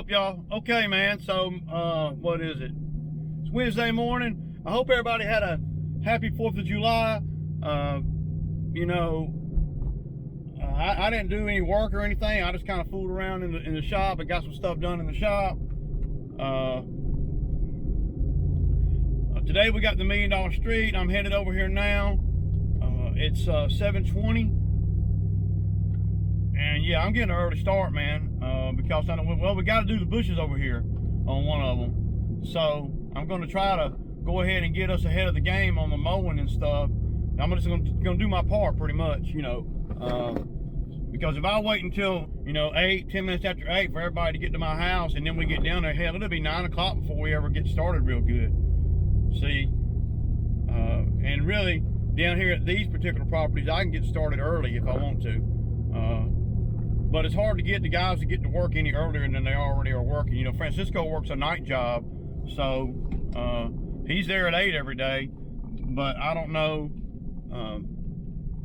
up, y'all? Okay, man. So, what is it? It's Wednesday morning. I hope everybody had a happy 4th of July. I didn't do any work or anything. I just kind of fooled around in the shop and got some stuff done in the shop. Today we got the $1 Million Street. I'm headed over here now. It's 7:20. And yeah, I'm getting an early start, man, because I know, well, we got to do the bushes over here on one of them. So I'm going to try to go ahead and get us ahead of the game on the mowing and stuff. I'm just going to do my part pretty much, because if I wait until, 10 minutes after 8 for everybody to get to my house and then we get down there, hell, it'll be 9 o'clock before we ever get started real good. See, and really down here at these particular properties, I can get started early if I want to. But it's hard to get the guys to get to work any earlier than they already are working. Francisco works a night job, so he's there at 8 every day. But I don't know.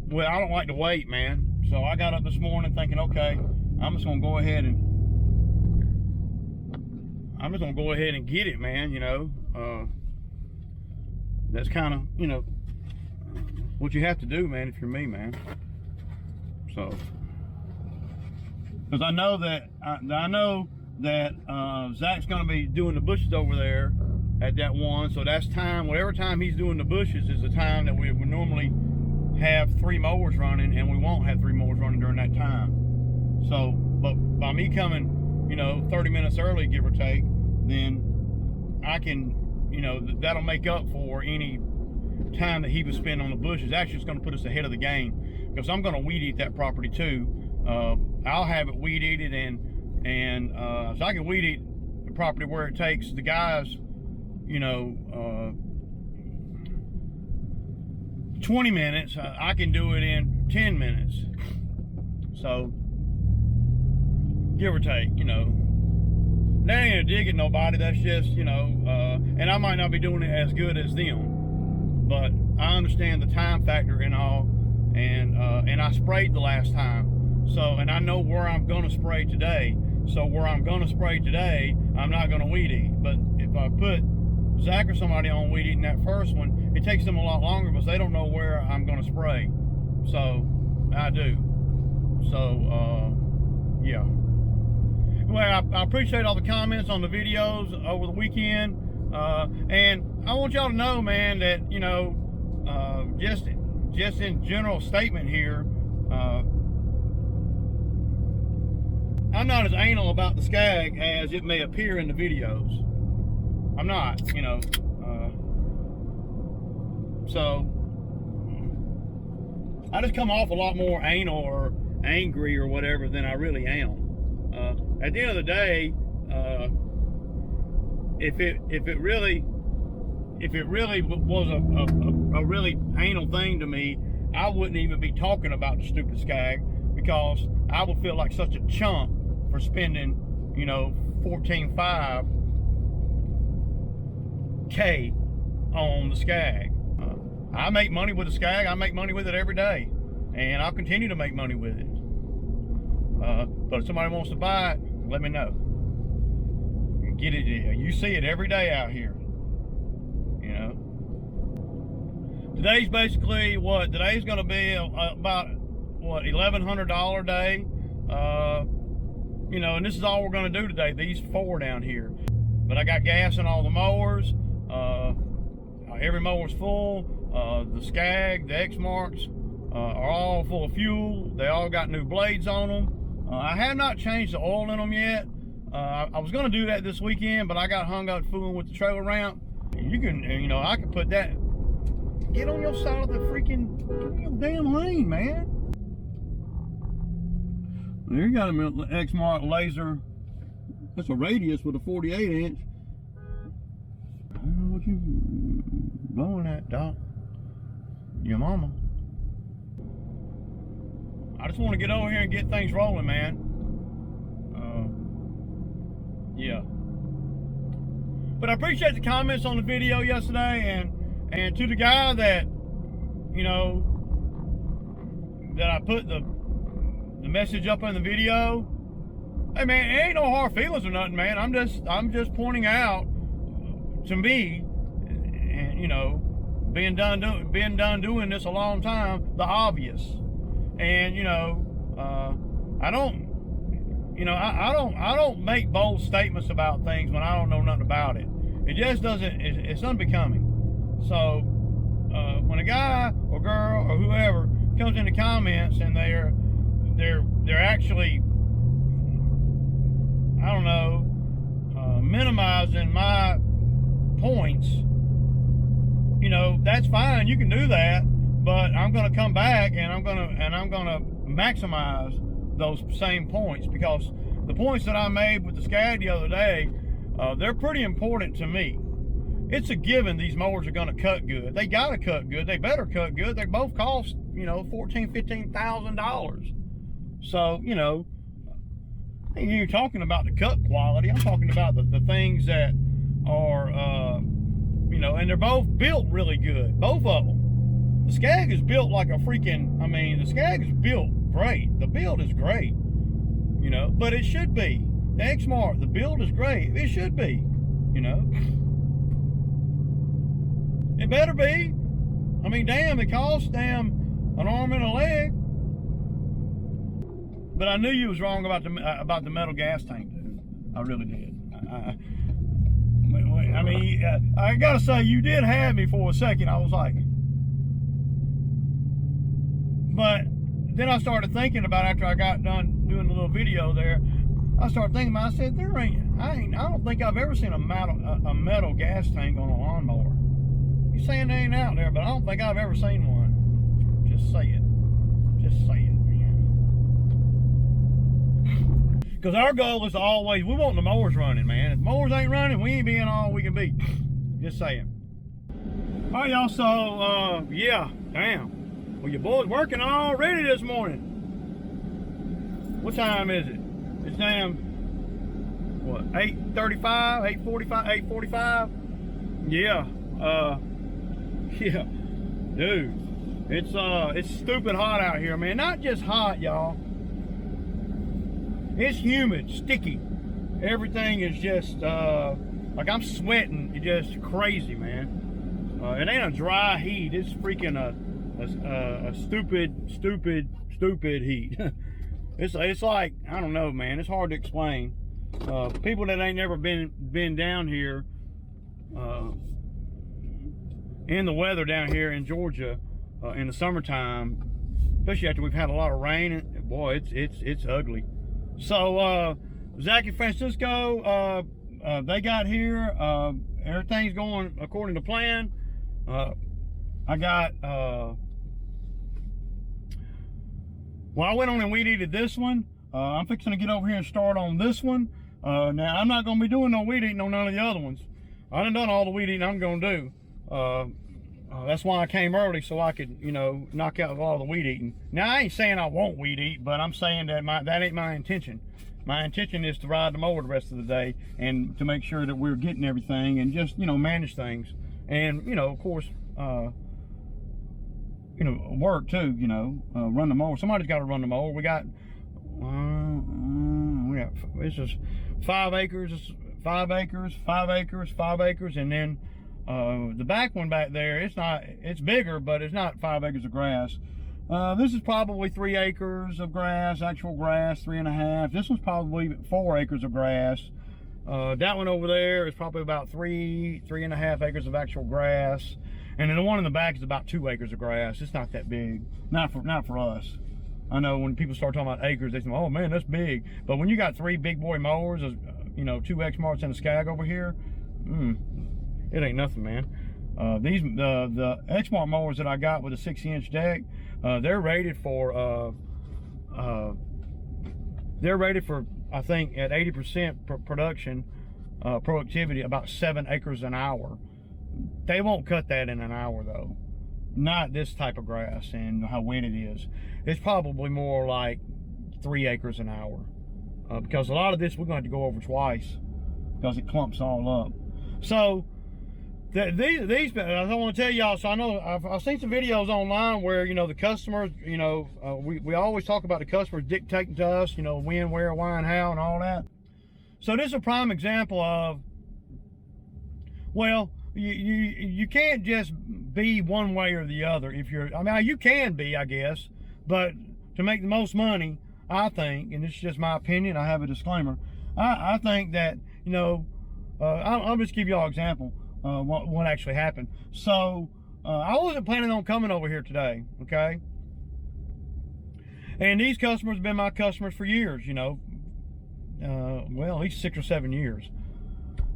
Well, I don't like to wait, man. So I got up this morning thinking, okay, I'm just gonna go ahead and get it, man. That's kind of, what you have to do, man, if you're me, man. So, because I know that Zach's gonna be doing the bushes over there at that one. So that's time, whatever time he's doing the bushes is the time that we would normally have 3 mowers running, and we won't have 3 mowers running during that time. So, but by me coming, 30 minutes early, give or take, then I can, that'll make up for any time that he was spending on the bushes. Actually, it's going to put us ahead of the game, because I'm going to weed eat that property too. I'll have it weed eated, and so I can weed eat the property where it takes the guys, 20 minutes. I can do it in 10 minutes. So, give or take, that ain't a dig at nobody. That's just, and I might not be doing it as good as them, but I understand the time factor and all, and I sprayed the last time. So, and I know where I'm gonna spray today. So where I'm gonna spray today, I'm not gonna weed eat. But if I put Zach or somebody on weed eating that first one, it takes them a lot longer because they don't know where I'm gonna spray. So I do. So yeah. Well, I appreciate all the comments on the videos over the weekend, and I want y'all to know, man, that just in general statement here, I'm not as anal about the skag as it may appear in the videos. I'm not, so I just come off a lot more anal or angry or whatever than I really am. At the end of the day, if it really was a really anal thing to me, I wouldn't even be talking about the stupid skag, because I would feel like such a chump for spending, $14,500 on the skag. I make money with the skag. I make money with it every day, and I'll continue to make money with it. But if somebody wants to buy it, let me know. Get it. You see it every day out here. Today's basically what? Today's going to be about what, $1,100 day. And this is all we're going to do today. These 4 down here. But I got gas in all the mowers. Every mower's full. The skag, the X marks are all full of fuel. They all got new blades on them. I have not changed the oil in them yet. I was going to do that this weekend, but I got hung up fooling with the trailer ramp. You can, I can put that. Get on your side of the freaking damn lane, man. There you got a X mark laser. That's a radius with a 48 inch. I don't know what you blowing at, Doc. Your mama. I just want to get over here and get things rolling, man. Yeah. But I appreciate the comments on the video yesterday, and to the guy that, that I put the message up in the video, Hey man, it ain't no hard feelings or nothing, man. I'm just pointing out to me, and you know, being done doing this a long time, the obvious. And you know, I don't make bold statements about things when I don't know nothing about it. It just doesn't. It's unbecoming. So when a guy or girl or whoever comes in the comments and they're actually, I don't know, minimizing my points, you know, that's fine. You can do that, but I'm going to come back and I'm going to maximize those same points, because the points that I made with the Skag the other day, they're pretty important to me. It's a given these mowers are going to cut good. They got to cut good. They better cut good. They both cost, you know, $14,000-$15,000. So, you know, you're talking about the cut quality. I'm talking about the things that are, you know, and they're both built really good. Both of them. The Skag is built like a freaking, I mean, the Skag is built great. The build is great, you know, but it should be. The X-Mart, the build is great. It should be, you know. It better be. I mean, damn, it costs an arm and a leg. But I knew you was wrong about the metal gas tank, dude. I really did. I mean, I gotta say, you did have me for a second. I was like, but then I started thinking about, after I got done doing the little video there, I started thinking about, I said, I don't think I've ever seen a metal gas tank on a lawnmower. You're saying they ain't out there, but I don't think I've ever seen one. Just say it. Just say it, man. Because our goal is to always, we want the mowers running, man. If the mowers ain't running, we ain't being all we can be. Just saying. All right, y'all, so, yeah, damn. Well, your boy's working already this morning. What time is it? It's damn, what, 8:35, 8:45, 8:45? Yeah, yeah, dude, it's stupid hot out here, man. Not just hot, y'all. It's humid, sticky. Everything is just, like I'm sweating. It's just crazy, man. It ain't a dry heat. It's freaking a stupid heat. It's like, I don't know, man. It's hard to explain. People that ain't never been down here, in the weather down here in Georgia, in the summertime, especially after we've had a lot of rain, boy, it's ugly. So Zach and Francisco, they got here. Everything's going according to plan. I got, well, I went on and weed eated this one. I'm fixing to get over here and start on this one. Now, I'm not going to be doing no weed eating on none of the other ones. I done all the weed eating I'm going to do. That's why I came early, so I could, you know, knock out all the weed eating. Now, I ain't saying I won't weed eat, but I'm saying that that ain't my intention. My intention is to ride the mower the rest of the day and to make sure that we're getting everything and just, you know, manage things. And, you know, of course, you know, work too, you know, run the mower. Somebody's got to run the mower. We got this is 5 acres, 5 acres, 5 acres, 5 acres, and then the back one back there, it's bigger, but it's not 5 acres of grass. This is probably 3 acres of grass, actual grass, 3.5. This one's probably 4 acres of grass. That one over there is probably about 3.5 acres of actual grass. And then the one in the back is about 2 acres of grass. It's not that big, not for us. I know when people start talking about acres, they say, oh man, that's big. But when you got 3 big boy mowers, you know, 2 X-Marts and a Skag over here, it ain't nothing, man. The X-Mart mowers that I got with a 60-inch deck, they're rated for I think at 80% production productivity, about 7 acres an hour. They won't cut that in an hour though. Not this type of grass and how wet it is. It's probably more like 3 acres an hour. Because a lot of this we're going to have to go over twice because it clumps all up. So these I want to tell y'all. So I know I've seen some videos online where, you know, the customers, you know, we always talk about the customers dictating to us, you know, when, where, why, and how, and all that. So this is a prime example of, well, you can't just be one way or the other. If you're, I mean, you can be, I guess, but to make the most money, I think, and this is just my opinion, I have a disclaimer, I think that, you know, I'll just give y'all an example. What actually happened. So I wasn't planning on coming over here today, okay? And these customers have been my customers for years, you know, well, at least 6 or 7 years.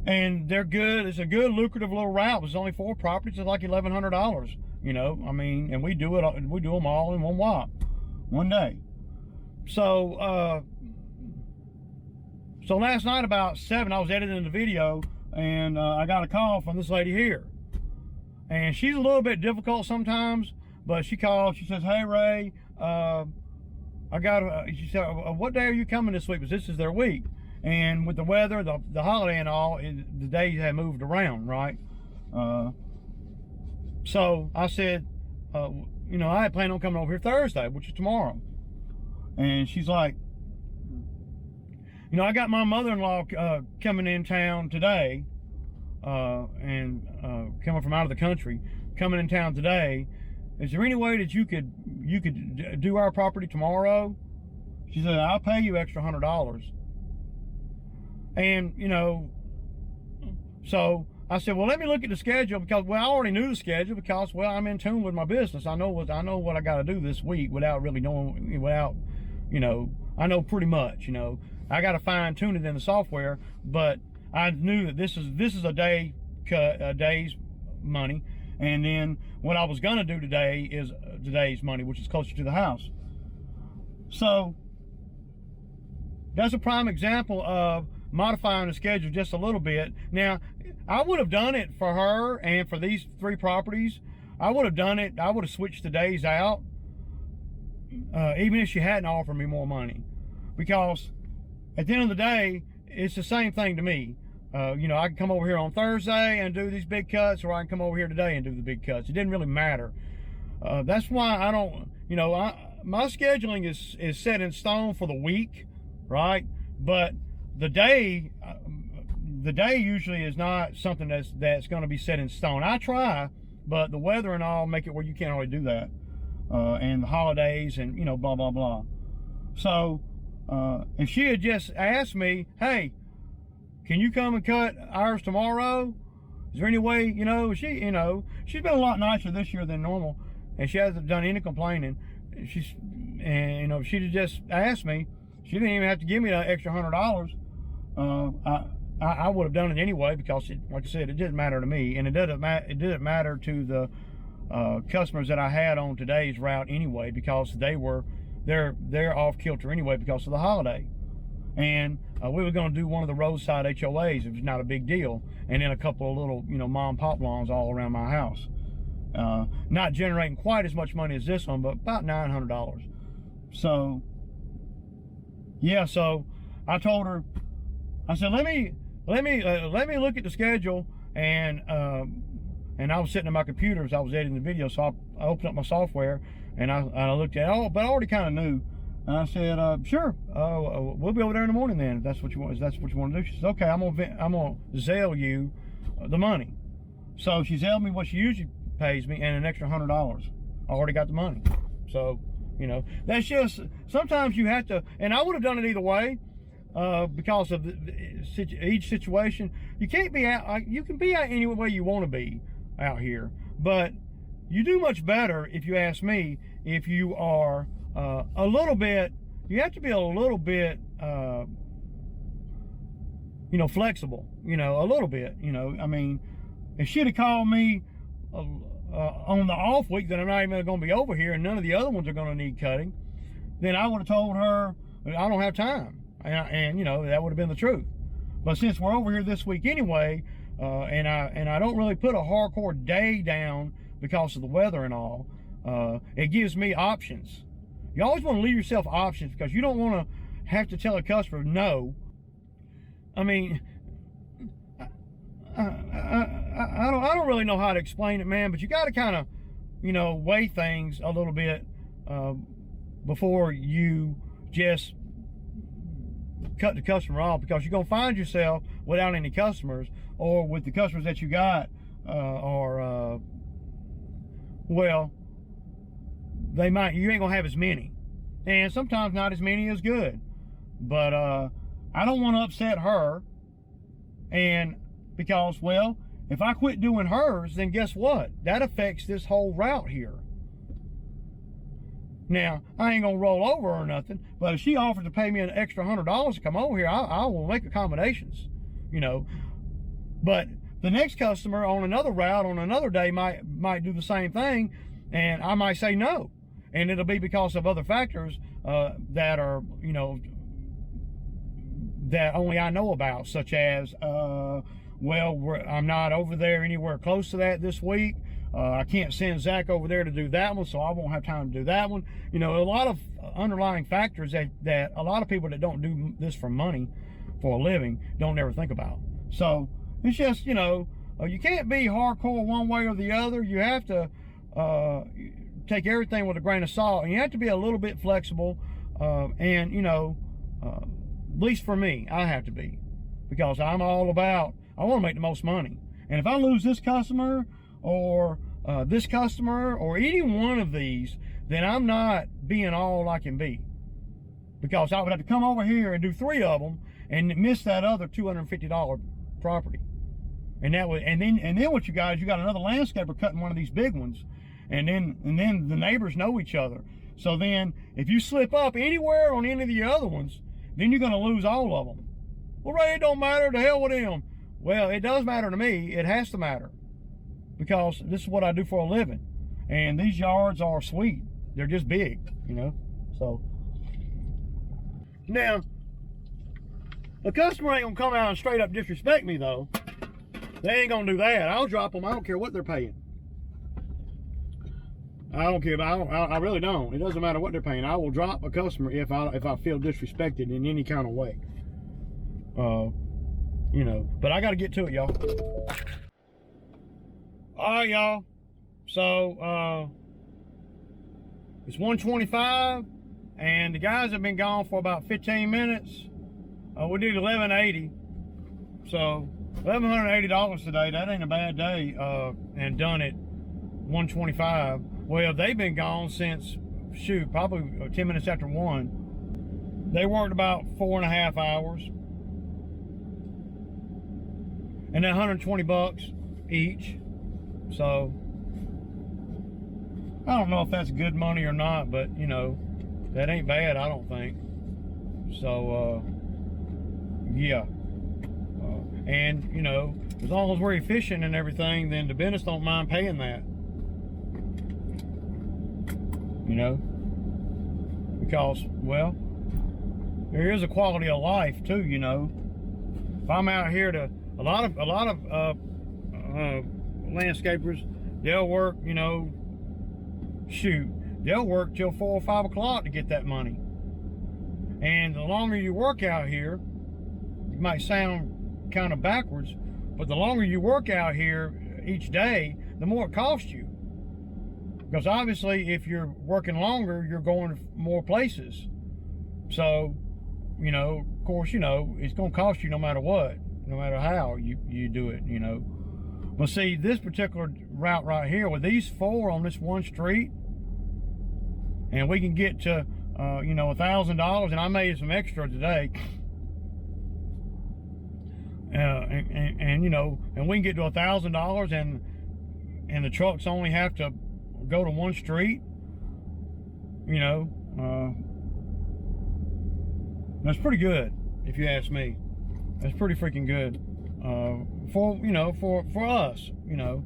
And they're good. It's a good, lucrative little route. It's only 4 properties. It's like $1,100, you know. I mean, and we do them all in one day. So so last night about 7, I was editing the video, and I got a call from this lady here. And she's a little bit difficult sometimes, but she called. She says, "Hey, Ray, she said, what day are you coming this week?" Because this is their week. And with the weather, the holiday and all, the days have moved around, right? So I said, you know, I had planned on coming over here Thursday, which is tomorrow. And she's like, you know, I got my mother-in-law coming in town today, and coming from out of the country, coming in town today. Is there any way that you could do our property tomorrow? She said, "I'll pay you extra $100. And, you know, so I said, well, let me look at the schedule, because, well, I already knew the schedule because, well, I'm in tune with my business. I know what I got to do this week without really knowing, you know, I know pretty much, you know. I got to fine tune it in the software, but I knew that this is a day's money. And then what I was going to do today is today's money, which is closer to the house. So that's a prime example of modifying the schedule just a little bit. Now, I would have done it for her and for these 3 properties. I would have done it. I would have switched the days out, even if she hadn't offered me more money, because at the end of the day, it's the same thing to me. You know, I can come over here on Thursday and do these big cuts, or I can come over here today and do the big cuts. It didn't really matter. That's why I don't, you know, my scheduling is set in stone for the week, right? But the day usually is not something that's going to be set in stone. I try, but the weather and all make it where you can't really do that, and the holidays and, you know, blah blah blah. So if she had just asked me, "Hey, can you come and cut ours tomorrow? Is there any way?" You know, she's been a lot nicer this year than normal, and she hasn't done any complaining. And you know, if she'd have just asked me, she didn't even have to give me that extra $100. I would have done it anyway, because like I said, it didn't matter to me, and it didn't matter to the customers that I had on today's route anyway, because they're off kilter anyway because of the holiday. And we were going to do one of the roadside HOAs. It was not a big deal, and then a couple of little, you know, mom and pop lawns all around my house, not generating quite as much money as this one, but about $900. So yeah, so I told her, I said, let me look at the schedule. And I was sitting at my computer as I was editing the video, so I opened up my software and I looked at it, but I already kind of knew. And I said, sure, we'll be over there in the morning then, if that's what you want. If that's what you want to do. She said, okay, I'm gonna Zelle you the money. So she Zelled me what she usually pays me and an extra $100. I already got the money. So, you know, that's just, sometimes you have to, and I would have done it either way, because of each situation. You can't be out, you can be out any way you want to be out here, but you do much better, if you ask me, if you are a little bit, you have to be a little bit, you know, flexible, you know, a little bit, you know. I mean, if she'd have called me on the off week that I'm not even going to be over here and none of the other ones are going to need cutting, then I would have told her I don't have time, and you know, that would have been the truth. But since we're over here this week anyway, and I don't really put a hardcore day down because of the weather and all, it gives me options. You always want to leave yourself options, because you don't want to have to tell a customer no. I mean, I don't really know how to explain it, man, but you got to kind of, you know, weigh things a little bit before you just cut the customer off, because you're going to find yourself without any customers, or with the customers that you got well, you ain't gonna have as many, and sometimes not as many is good. But I don't want to upset her, and because, well, if I quit doing hers, then guess what? That affects this whole route here. Now, I ain't gonna roll over or nothing, but if she offers to pay me an extra $100 to come over here, I will make accommodations, you know. But the next customer on another route on another day might do the same thing, and I might say no, and it'll be because of other factors that are, you know, that only I know about, such as well, I'm not over there anywhere close to that this week. I can't send Zach over there to do that one, so I won't have time to do that one. You know, a lot of underlying factors that a lot of people that don't do this for money, for a living, don't ever think about. So it's just, you know, you can't be hardcore one way or the other. You have to take everything with a grain of salt, and you have to be a little bit flexible. And, you know, at least for me, I have to be, because I'm all about, I want to make the most money. And if I lose this customer or this customer or any one of these, then I'm not being all I can be, because I would have to come over here and do 3 of them and miss that other $250 property. And that would, and then what you got another landscaper cutting one of these big ones, and then the neighbors know each other. So then if you slip up anywhere on any of the other ones, then you're going to lose all of them. Well, Ray, it don't matter, to hell with them. Well, it does matter to me. It has to matter, because this is what I do for a living, and these yards are sweet. They're just big, you know. So now, a customer ain't gonna come out and straight up disrespect me, though. They ain't gonna do that. I'll drop them. I don't care what they're paying. I don't care. I really don't. It doesn't matter what they're paying. I will drop a customer if I feel disrespected in any kind of way. You know, but I got to get to it, y'all. All right, y'all. So it's 1:25, and the guys have been gone for about 15 minutes. We did 1180, so $1,180 today. That ain't a bad day. And done at 1:25. Well, they've been gone since, shoot, probably 10 minutes after 1. They worked about 4.5 hours. And then $120 each. So I don't know if that's good money or not, but you know, that ain't bad, I don't think. So yeah. And you know, as long as we're efficient and everything, then the business don't mind paying that. You know, because, well, there is a quality of life too, you know. If I'm out here to, a lot of landscapers, they'll work, you know, shoot, they'll work till 4 or 5 o'clock to get that money. And the longer you work out here, it might sound kind of backwards, but the longer you work out here each day, the more it costs you. Because obviously, if you're working longer, you're going more places. So, you know, of course, you know, it's going to cost you no matter what, no matter how you do it, you know. But see, this particular route right here, with these 4 on this one street, and we can get to, you know, $1,000, and I made some extra today. And you know, and we can get to $1,000, and the trucks only have to go to one street, you know. That's pretty good, if you ask me. That's pretty freaking good for, you know, for us, you know.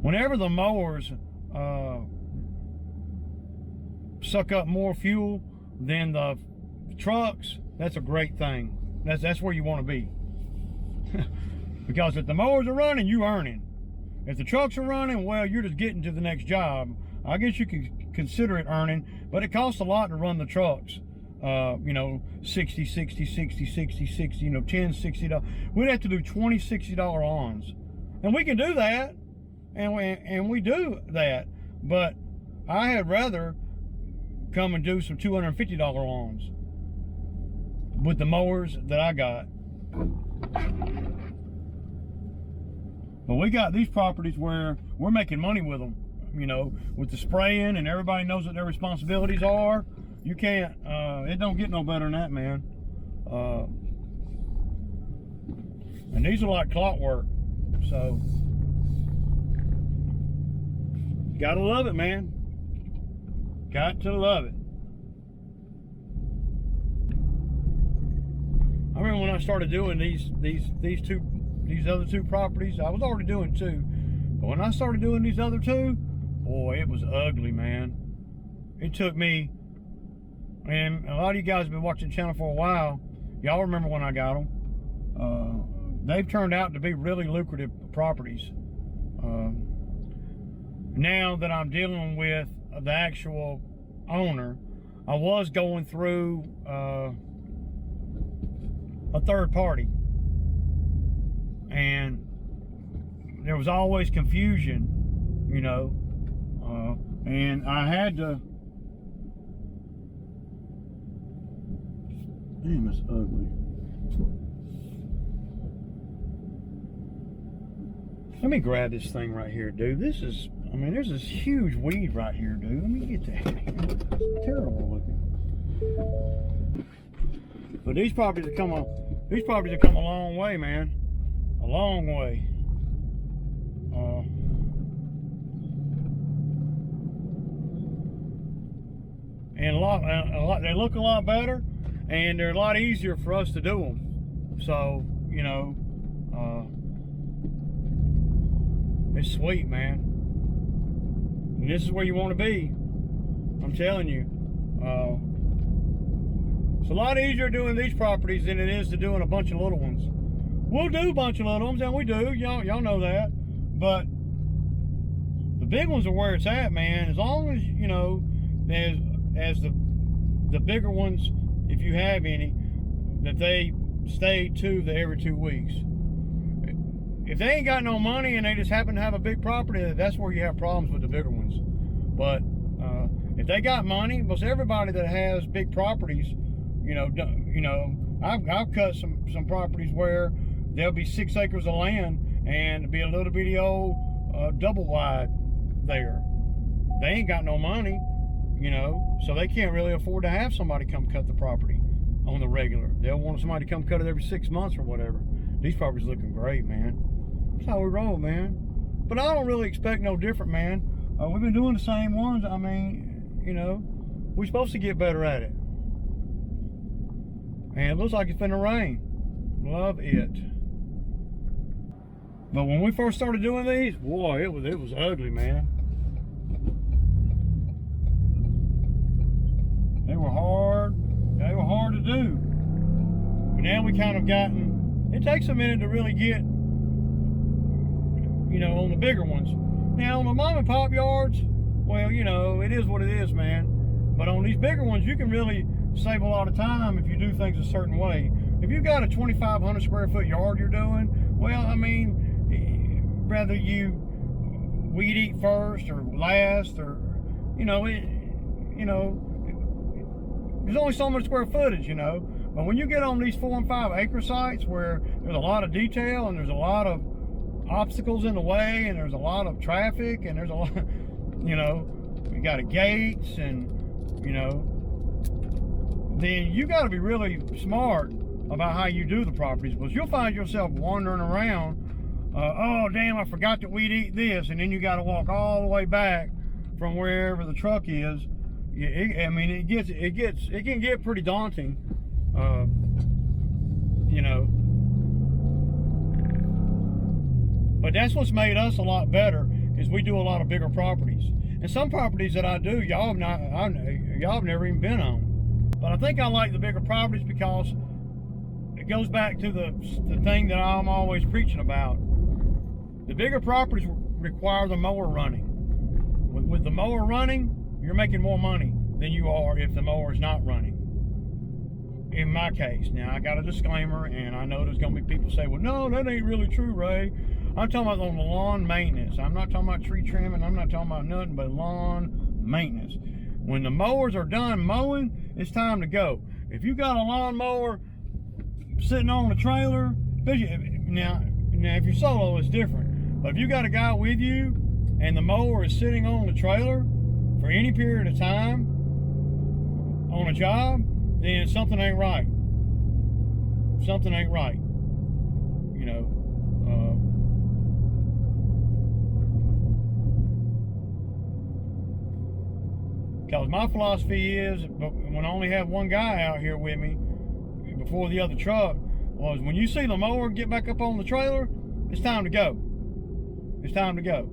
Whenever the mowers suck up more fuel than the trucks, that's a great thing. That's where you want to be. Because if the mowers are running, you earning. If the trucks are running, well, you're just getting to the next job. I guess you can consider it earning, but it costs a lot to run the trucks. you know, 60, 60, 60, 60, 60, you know, 10, $60. We'd have to do 20 $60 lawns. And we can do that, and we do that, but I had rather come and do some $250 lawns with the mowers that I got. But we got these properties where we're making money with them, you know, with the spraying, and everybody knows what their responsibilities are. You can't, it don't get no better than that, man. And these are like clockwork, so gotta love it, man. Got to love it. I remember when I started doing these other two properties, I was already doing two, but when I started doing these other two, boy, it was ugly, man. It took me, and a lot of you guys have been watching the channel for a while. Y'all remember when I got them. They've turned out to be really lucrative properties. Now that I'm dealing with the actual owner, I was going through a third party, and there was always confusion, you know, and I had to. Damn, it's ugly. Let me grab this thing right here, dude. This is, I mean, there's this huge weed right here, dude. Let me get that. It's terrible looking. But these properties have come a long way, man. A long way. And a lot. They look a lot better, and they're a lot easier for us to do them. So, you know, it's sweet, man. And this is where you want to be. I'm telling you. It's a lot easier doing these properties than it is to doing a bunch of little ones. We'll do a bunch of little ones, and we do. Y'all know that. But the big ones are where it's at, man. As long as, you know, as the bigger ones, if you have any, that they stay every 2 weeks. If they ain't got no money and they just happen to have a big property, that's where you have problems with the bigger ones. But if they got money, most everybody that has big properties, you know, I've cut some properties where there'll be 6 acres of land and it'll be a little bitty old double wide there. They ain't got no money, you know, so they can't really afford to have somebody come cut the property on the regular. They'll want somebody to come cut it every 6 months or whatever. These properties looking great, man. That's how we roll, man. But I don't really expect no different, man. We've been doing the same ones. I mean, you know, we're supposed to get better at it. And it looks like it's finna rain. Love it. But when we first started doing these, boy, it was ugly, man. They were hard to do. But now we kind of gotten, it takes a minute to really get, you know, on the bigger ones. Now on the mom and pop yards, well, you know, it is what it is, man. But on these bigger ones, you can really save a lot of time if you do things a certain way. If you've got a 2,500 square foot yard you're doing, well, I mean, whether you weed eat first or last, or, you know, there's only so much square footage, you know. But when you get on these 4 and 5 acre sites where there's a lot of detail and there's a lot of obstacles in the way and there's a lot of traffic and there's a lot, you know, you got gates and, you know, then you got to be really smart about how you do the properties, because you'll find yourself wandering around. Oh damn, I forgot that we'd eat this, and then you got to walk all the way back from wherever the truck is. I mean, it can get pretty daunting, you know. But that's what's made us a lot better, is we do a lot of bigger properties. And some properties that I do, y'all have never even been on. But I think I like the bigger properties because it goes back to the thing that I'm always preaching about. The bigger properties require the mower running. With the mower running, you're making more money than you are if the mower is not running. in my case. Now, I got a disclaimer, and I know there's going to be people say, well, no, that ain't really true, Ray. I'm talking about on the lawn maintenance. I'm not talking about tree trimming. I'm not talking about nothing but lawn maintenance. When the mowers are done mowing, it's time to go. If you got a lawn mower sitting on the trailer, now if you're solo, it's different. But if you got a guy with you and the mower is sitting on the trailer for any period of time on a job, then something ain't right. Something ain't right. You know. Because my philosophy is, when I only have one guy out here with me before the other truck, was when you see the mower get back up on the trailer, it's time to go. It's time to go.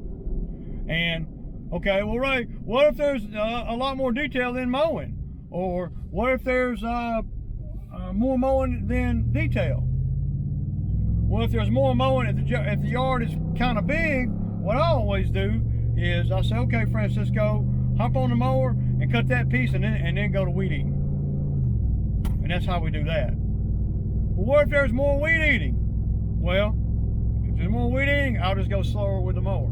And, okay, well, Ray, what if there's a lot more detail than mowing? Or what if there's more mowing than detail? Well, if there's more mowing, if the yard is kind of big, what I always do is I say, okay, Francisco, hop on the mower and cut that piece and then go to weed eating. And that's how we do that. Well, what if there's more weed eating? Well, if there's more weed eating, I'll just go slower with the mower.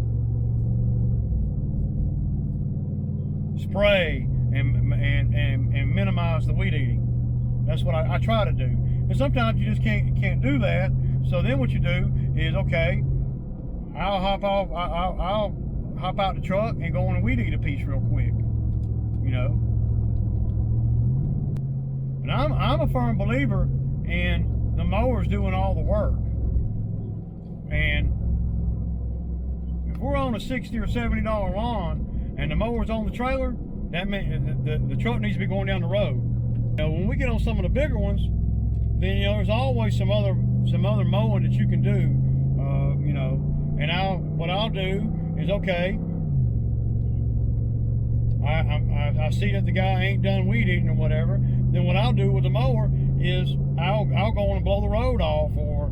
Spray and minimize the weed eating. That's what I try to do. And sometimes you just can't do that. So then what you do is, okay, I'll hop out the truck and go on and weed eat a piece real quick. You know. But I'm a firm believer in the mowers doing all the work. And if we're on a $60 or $70 lawn and the mower's on the trailer, that means the truck needs to be going down the road. Now, when we get on some of the bigger ones, then there's always some other mowing that you can do. You know, and what I'll do is, okay, I see that the guy ain't done weed eating or whatever. Then what I'll do with the mower is I'll go on and blow the road off, or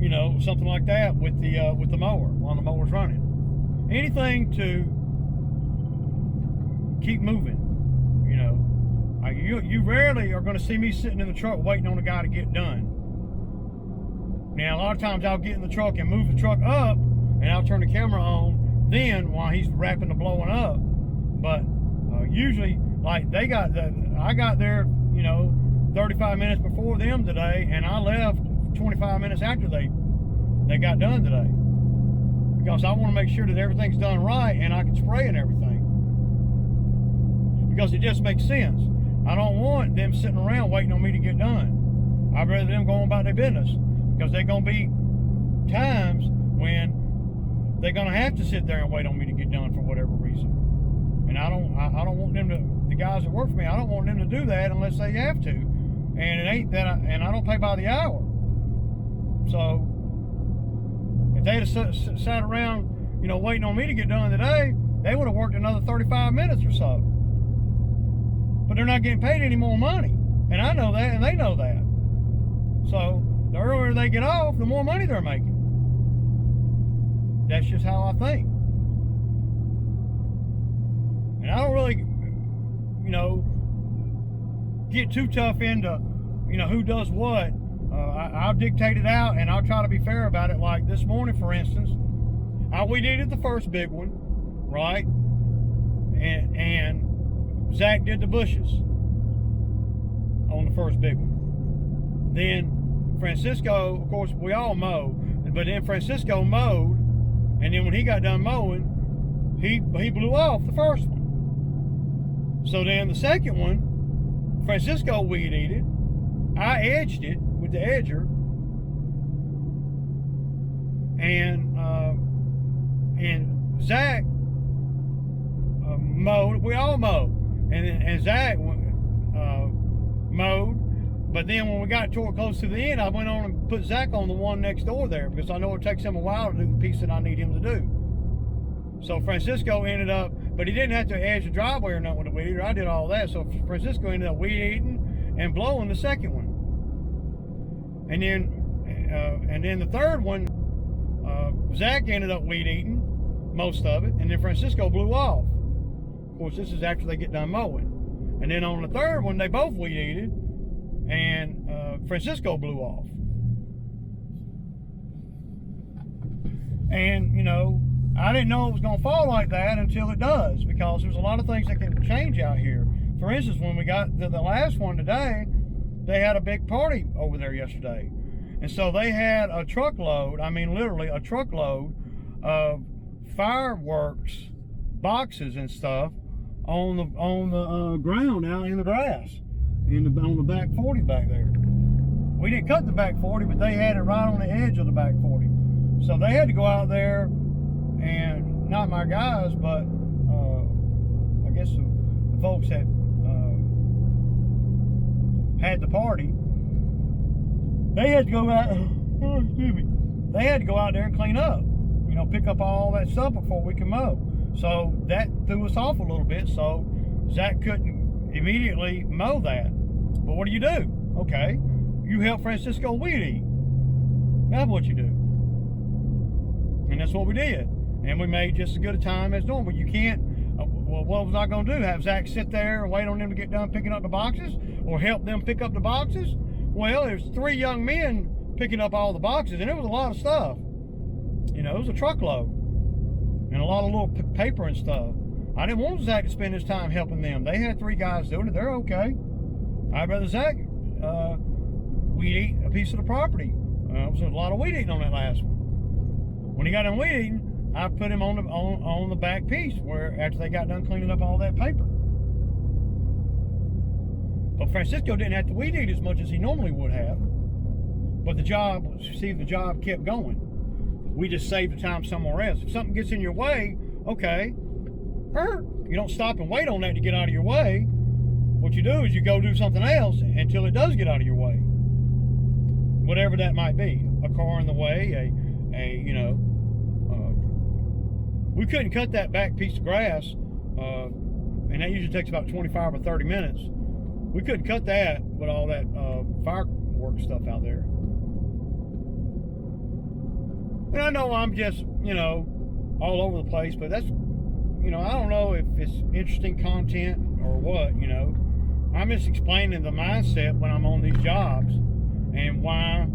you know, something like that with the mower while the mower's running. Anything to keep moving. You know, you rarely are going to see me sitting in the truck waiting on a guy to get done. Now, a lot of times I'll get in the truck and move the truck up, and I'll turn the camera on then while he's wrapping the blowing up. But usually, like I got there, you know, 35 minutes before them today, and I left 25 minutes after they got done today, because I want to make sure that everything's done right and I can spray and everything, because it just makes sense. I don't want them sitting around waiting on me to get done. I'd rather them go on about their business, because there's going to be times when they're going to have to sit there and wait on me to get done for whatever reason. And I don't want them to, the guys that work for me, I don't want them to do that unless they have to. And it ain't that, and I don't pay by the hour. So if they'd have sat around, you know, waiting on me to get done today, they would have worked another 35 minutes or so. But they're not getting paid any more money. And I know that, and they know that. So the earlier they get off, the more money they're making. That's just how I think. And I don't really, you know, get too tough into, you know, who does what. I'll dictate it out, and I'll try to be fair about it. Like this morning, for instance, we did the first big one, right? And Zach did the bushes on the first big one. Then Francisco, of course, we all mow, but then Francisco mowed, and then when he got done mowing, he blew off the first one. So then the second one, Francisco weed eated. I edged it with the edger, and Zach mowed. We all mowed, and Zach mowed. But then when we got toward close to the end, I went on and put Zach on the one next door there, because I know it takes him a while to do the piece that I need him to do. So Francisco ended up, but he didn't have to edge the driveway or nothing with the weed eater. I did all that. So Francisco ended up weed eating and blowing the second one. And then the third one, Zach ended up weed eating most of it, and then Francisco blew off. Of course, this is after they get done mowing. And then on the third one, they both weed eated, and Francisco blew off. And, you know, I didn't know it was going to fall like that until it does, because there's a lot of things that can change out here. For instance, when we got to the last one today, they had a big party over there yesterday. And so they had a truckload, I mean literally a truckload of fireworks boxes and stuff on the ground out in the grass, on the back 40 back there. We didn't cut the back 40, but they had it right on the edge of the back 40. So they had to go out there, and not my guys, but I guess the folks that had the party, they had to go out. Oh, excuse me. They had to go out there and clean up. You know, pick up all that stuff before we can mow. So that threw us off a little bit. So Zach couldn't immediately mow that. But what do? Okay, you help Francisco weed eat. That's what you do. And that's what we did. And we made just as good a time as normal. You can't, well, what was I going to do? Have Zach sit there and wait on them to get done picking up the boxes? Or help them pick up the boxes? Well, there's 3 young men picking up all the boxes, and it was a lot of stuff. You know, it was a truckload. And a lot of little paper and stuff. I didn't want Zach to spend his time helping them. They had 3 guys doing it. They're okay. I'd rather Zach weed eat a piece of the property. There was a lot of weed eating on that last one. When he got done weed eating, I put him on the back piece where after they got done cleaning up all that paper. But Francisco didn't have to weed eat as much as he normally would have. But the job kept going. We just saved the time somewhere else. If something gets in your way, okay, you don't stop and wait on that to get out of your way. What you do is you go do something else until it does get out of your way. Whatever that might be. A car in the way, you know, we couldn't cut that back piece of grass, and that usually takes about 25 or 30 minutes. We couldn't cut that with all that fireworks stuff out there. And I know I'm just, you know, all over the place, but that's, you know, I don't know if it's interesting content or what, you know. I'm just explaining the mindset when I'm on these jobs and why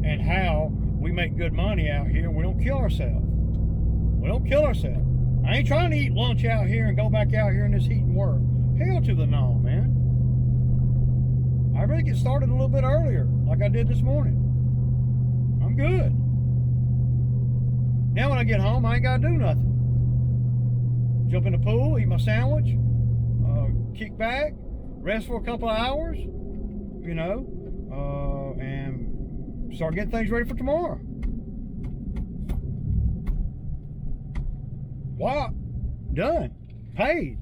and how we make good money out here. We don't kill ourselves. We don't kill ourselves. I ain't trying to eat lunch out here and go back out here in this heat and work. Hell to the no, man. I really get started a little bit earlier, like I did this morning. I'm good. Now when I get home, I ain't got to do nothing. Jump in the pool, eat my sandwich, kick back, rest for a couple of hours, you know, and start getting things ready for tomorrow. What? Done. Paid.